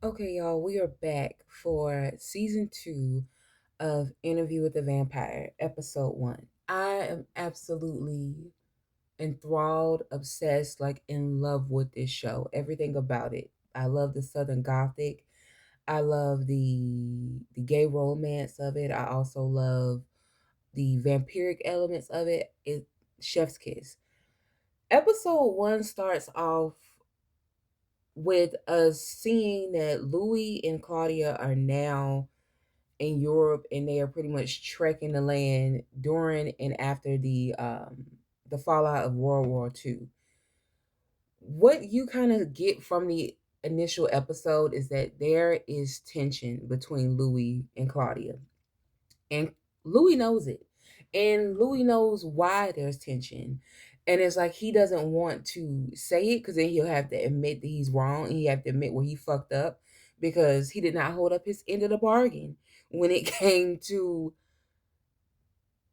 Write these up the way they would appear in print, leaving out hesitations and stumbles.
Okay, y'all, we are back for season 2 of Interview with the Vampire, episode 1. I am absolutely enthralled, obsessed, like in love with this show. Everything about it. I love the Southern Gothic. I love the gay romance of it. I also love the vampiric elements of it. It chef's kiss. Episode 1 starts off with us seeing that Louis and Claudia are now in Europe and they are pretty much trekking the land during and after the fallout of World War II. What you kind of get from the initial episode is that there is tension between Louis and Claudia. And Louis knows it. And Louis knows why there's tension. And it's like he doesn't want to say it because then he'll have to admit that he's wrong and he have to admit where he fucked up because he did not hold up his end of the bargain when it came to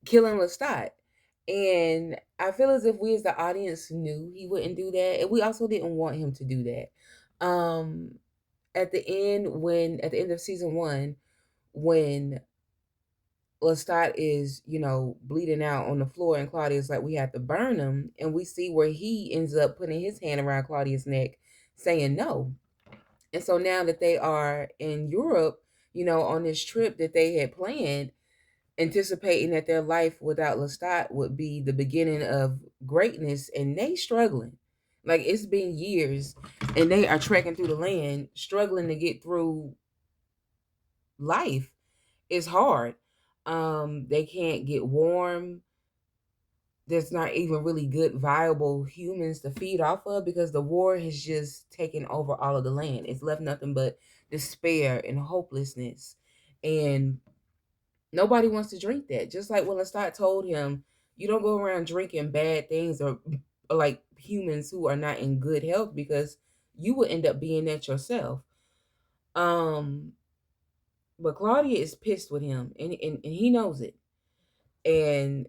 killing Lestat. And I feel as if we as the audience knew he wouldn't do that. And we also didn't want him to do that. At the end of season 1, when Lestat is, bleeding out on the floor, and Claudia's like, we have to burn him. And we see where he ends up putting his hand around Claudia's neck, saying no. And so now that they are in Europe, on this trip that they had planned, anticipating that their life without Lestat would be the beginning of greatness, and they struggling. Like it's been years, and they are trekking through the land, struggling to get through life. It's hard. They can't get warm. There's not even really good viable humans to feed off of because the war has just taken over all of the land. It's left nothing but despair and hopelessness. And nobody wants to drink that. Just like when Lestat told him, you don't go around drinking bad things or like humans who are not in good health because you will end up being that yourself. Um, but Claudia is pissed with him and he knows it. And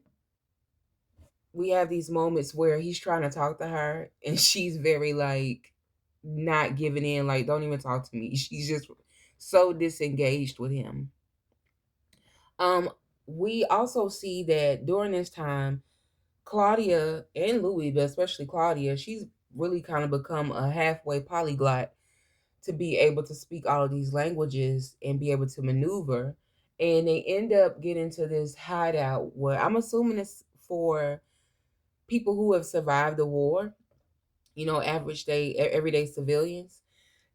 we have these moments where he's trying to talk to her and she's very like not giving in, like, don't even talk to me. She's just so disengaged with him. Um, we also see that during this time, Claudia and Louis, but especially Claudia, she's really kind of become a halfway polyglot to be able to speak all of these languages and be able to maneuver. And they end up getting to this hideout where I'm assuming it's for people who have survived the war, average day, everyday civilians.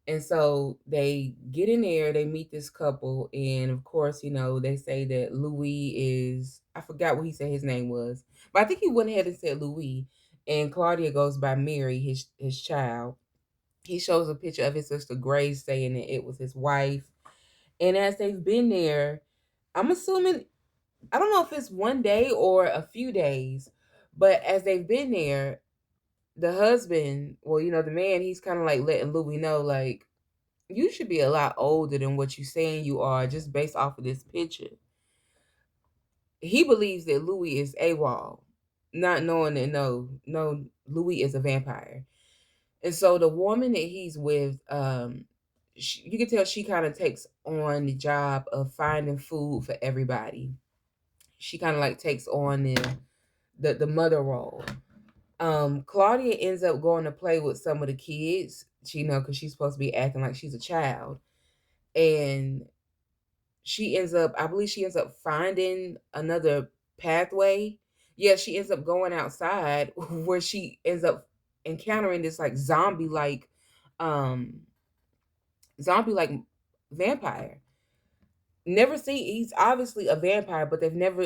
And so they get in there, they meet this couple, and of course, they say that Louis is, I forgot what he said his name was, but I think he went ahead and said Louis, and Claudia goes by Mary, his child. He shows a picture of his sister Grace saying that it was his wife. And as they've been there, I'm assuming, I don't know if it's one day or a few days, but as they've been there, the husband, well, the man, he's kind of like letting Louis know, like, you should be a lot older than what you're saying you are just based off of this picture. He believes that Louis is AWOL, not knowing that no, Louis is a vampire. And so the woman that he's with, you can tell she kind of takes on the job of finding food for everybody. She kind of like takes on the mother role. Claudia ends up going to play with some of the kids, because she's supposed to be acting like she's a child. And I believe she ends up finding another pathway. Yeah, she ends up going outside where she ends up encountering this like um zombie like vampire. Never seen, he's obviously a vampire, but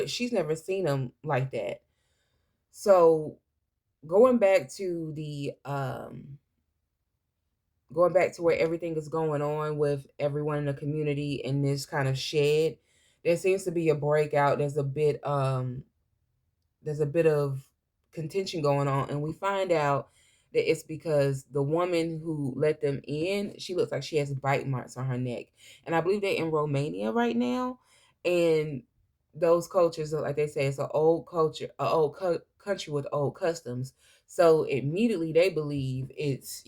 she's never seen him like that. So going back to where everything is going on with everyone in the community in this kind of shed, there seems to be a breakout. There's a bit of contention going on, and we find out that it's because the woman who let them in, she looks like she has bite marks on her neck. And I believe they're in Romania right now. And those cultures, like they say, it's an old culture, country with old customs. So immediately they believe it's,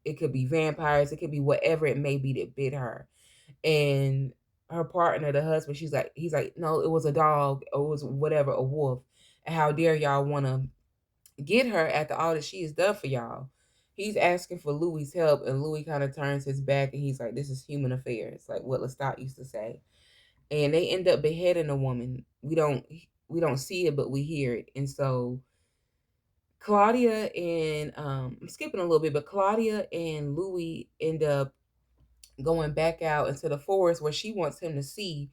It could be vampires. It could be whatever it may be that bit her. And her partner, the husband, he's like, no, it was a dog or it was whatever, a wolf. And how dare y'all want to get her after all that she has done for y'all? He's asking for Louis's help, and Louis kind of turns his back and he's like, this is human affairs, like what Lestat used to say. And they end up beheading a woman. We don't see it, but we hear it. And so Claudia and I'm skipping a little bit, but Claudia and Louis end up going back out into the forest where she wants him to see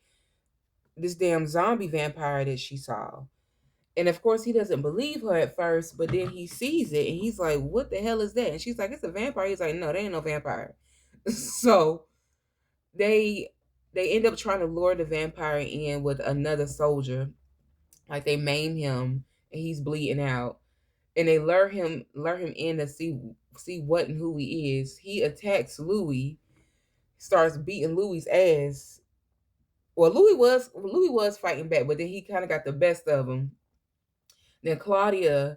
this damn zombie vampire that she saw. And of course, he doesn't believe her at first, but then he sees it and he's like, what the hell is that? And she's like, it's a vampire. He's like, no, there ain't no vampire. So they end up trying to lure the vampire in with another soldier. Like they maim him and he's bleeding out. And they lure him in to see what and who he is. He attacks Louis, starts beating Louis's ass. Well, Louis was fighting back, but then he kind of got the best of him. Then Claudia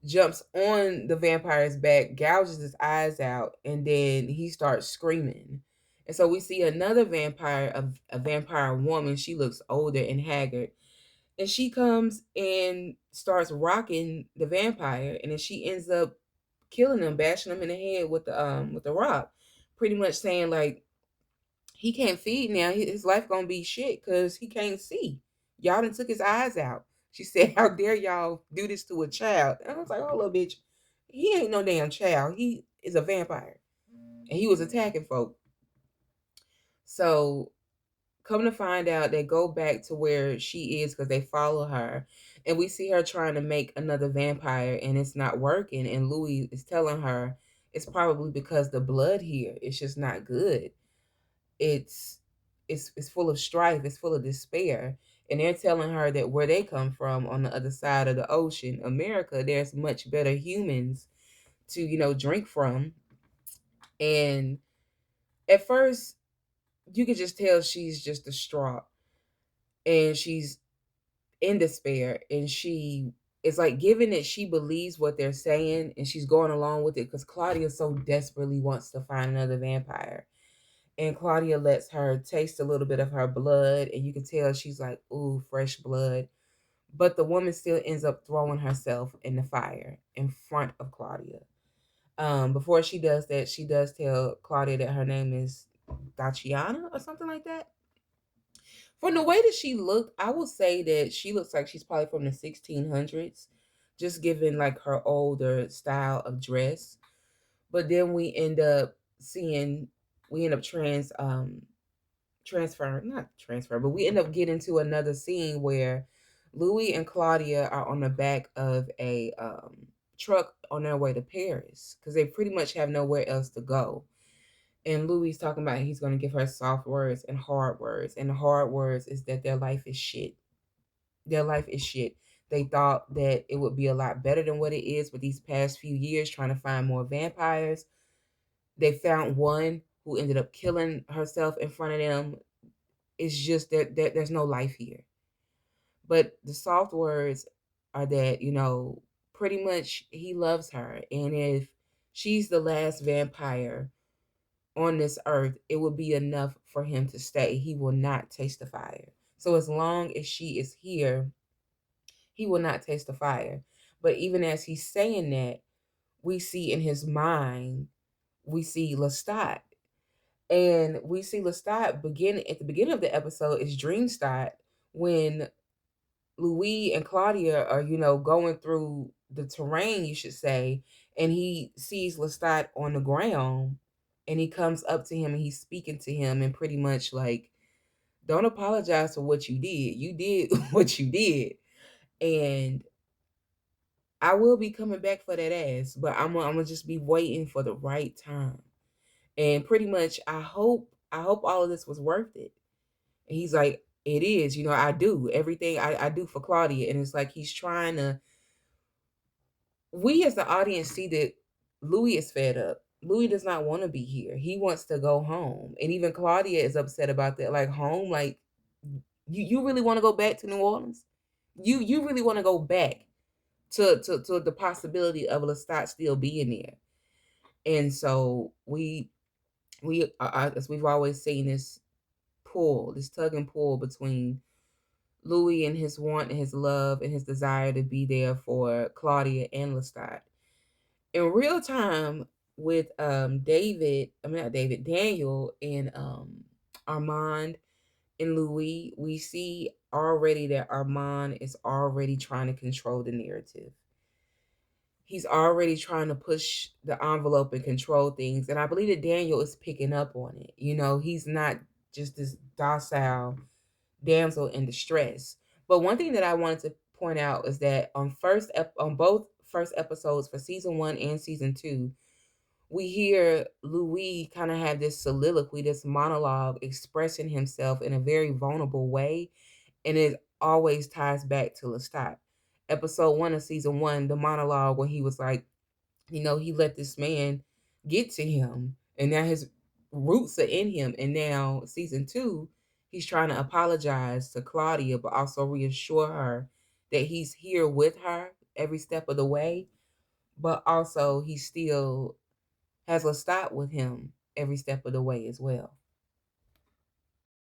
jumps on the vampire's back, gouges his eyes out, and then he starts screaming. And so we see another vampire, a vampire woman. She looks older and haggard. And she comes and starts rocking the vampire, and then she ends up killing him, bashing him in the head with the rock, pretty much saying like he can't feed now. His life gonna be shit because he can't see. Y'all done took his eyes out. She said, "How dare y'all do this to a child?" And I was like, "Oh, little bitch, he ain't no damn child. He is a vampire, and he was attacking folk." So come to find out, they go back to where she is because they follow her, and we see her trying to make another vampire, and it's not working. And Louis is telling her it's probably because the blood here is just not good. It's it's full of strife, it's full of despair. And they're telling her that where they come from on the other side of the ocean, America, there's much better humans to, drink from. And at first you could just tell she's just distraught and she's in despair, and she is like, given that she believes what they're saying and she's going along with it because Claudia so desperately wants to find another vampire. And Claudia lets her taste a little bit of her blood, and you can tell she's like, ooh, fresh blood. But the woman still ends up throwing herself in the fire in front of Claudia. Before she does that, she does tell Claudia that her name is Daciana or something like that. From the way that she looked, I would say that she looks like she's probably from the 1600s, just given like her older style of dress. But then we end up not transfer, but we end up getting to another scene where Louis and Claudia are on the back of a truck on their way to Paris because they pretty much have nowhere else to go. And Louis talking about he's going to give her soft words and hard words. And the hard words is that their life is shit. Their life is shit. They thought that it would be a lot better than what it is, but these past few years trying to find more vampires, they found one who ended up killing herself in front of them. It's just that there's no life here. But the soft words are that, pretty much he loves her. And if she's the last vampire on this earth, it will be enough for him to stay. He will not taste the fire. So as long as she is here, he will not taste the fire. But even as he's saying that, we see in his mind, we see Lestat. And we see Lestat begin at the beginning of the episode is Dreamstat when Louis and Claudia are, going through the terrain, you should say, and he sees Lestat on the ground, and he comes up to him and he's speaking to him and pretty much like, don't apologize for what you did. You did what you did. And I will be coming back for that ass, but I'm gonna just be waiting for the right time. And pretty much I hope all of this was worth it. And he's like, it is, I do everything I do for Claudia. And it's like he's trying to, we as the audience see that Louis is fed up. Louis does not want to be here. He wants to go home. And even Claudia is upset about that. Like, home, like, you really want to go back to New Orleans? You really want to go back to the possibility of Lestat still being there. And so as we've always seen, this pull, this tug and pull between Louis and his want and his love and his desire to be there for Claudia and Lestat. In real time with Daniel and Armand and Louis, we see already that Armand is already trying to control the narrative. He's already trying to push the envelope and control things. And I believe that Daniel is picking up on it. You know, he's not just this docile damsel in distress. But one thing that I wanted to point out is that on both first episodes for season 1 and season 2, we hear Louis kind of have this soliloquy, this monologue expressing himself in a very vulnerable way, and it always ties back to Lestat. Episode 1 of season 1, the monologue when he was like, he let this man get to him, and now his roots are in him. And now season 2, he's trying to apologize to Claudia, but also reassure her that he's here with her every step of the way. But also he still has Lestat with him every step of the way as well.